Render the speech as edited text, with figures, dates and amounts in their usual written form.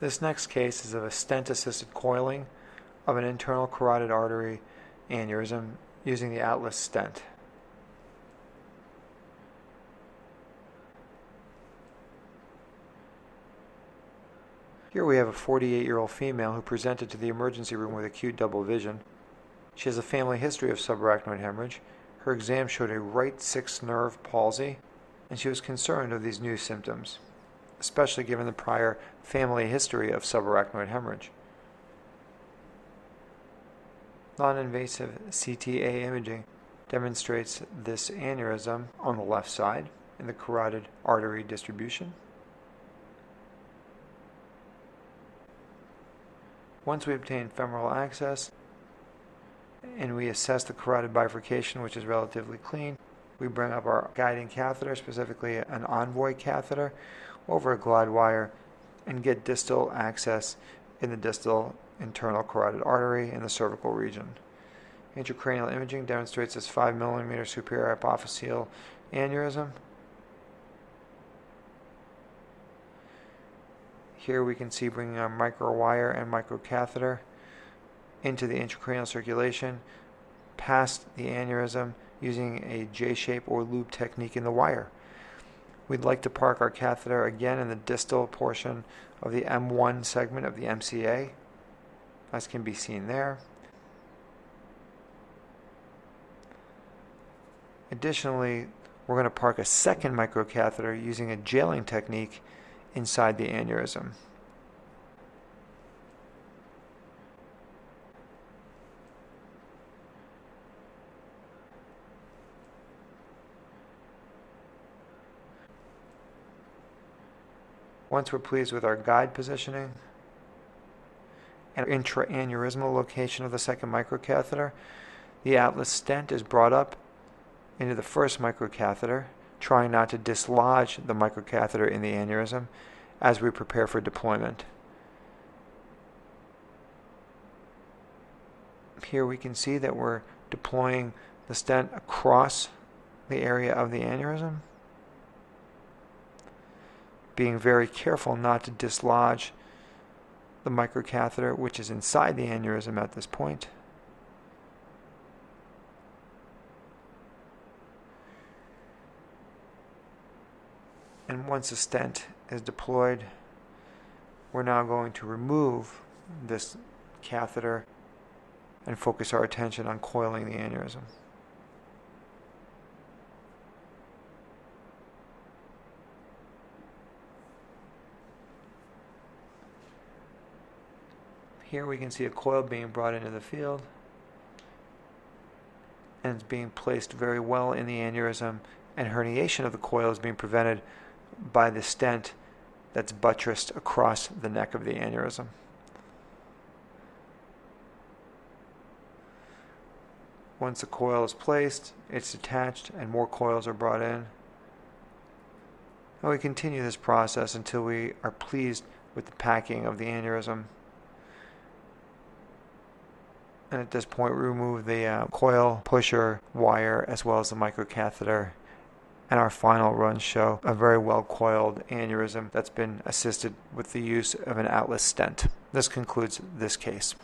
This next case is of a stent-assisted coiling of an internal carotid artery aneurysm using the Atlas stent. Here we have a 48-year-old female who presented to the emergency room with acute double vision. She has a family history of subarachnoid hemorrhage. Her exam showed a right sixth nerve palsy, and she was concerned of these new symptoms, especially given the prior family history of subarachnoid hemorrhage. Non-invasive CTA imaging demonstrates this aneurysm on the left side in the carotid artery distribution. Once we obtain femoral access and we assess the carotid bifurcation, which is relatively clean, we bring up our guiding catheter, specifically an envoy catheter, over a glide wire and get distal access in the distal internal carotid artery in the cervical region. Intracranial imaging demonstrates this 5 mm superior hypophyseal aneurysm. Here we can see bringing a microwire and microcatheter into the intracranial circulation past the aneurysm using a J-shape or loop technique in the wire. We'd like to park our catheter again in the distal portion of the M1 segment of the MCA, as can be seen there. Additionally, we're going to park a second microcatheter using a jailing technique inside the aneurysm. Once we're pleased with our guide positioning and intra-aneurysmal location of the second microcatheter, the Atlas stent is brought up into the first microcatheter, trying not to dislodge the microcatheter in the aneurysm as we prepare for deployment. Here we can see that we're deploying the stent across the area of the aneurysm, being very careful not to dislodge the microcatheter, which is inside the aneurysm at this point. And once the stent is deployed, we're now going to remove this catheter and focus our attention on coiling the aneurysm. Here we can see a coil being brought into the field, and it's being placed very well in the aneurysm, and herniation of the coil is being prevented by the stent that's buttressed across the neck of the aneurysm. Once the coil is placed, it's detached and more coils are brought in. And we continue this process until we are pleased with the packing of the aneurysm. And at this point, we remove the coil pusher wire as well as the microcatheter. And our final runs show a very well-coiled aneurysm that's been assisted with the use of an Atlas stent. This concludes this case.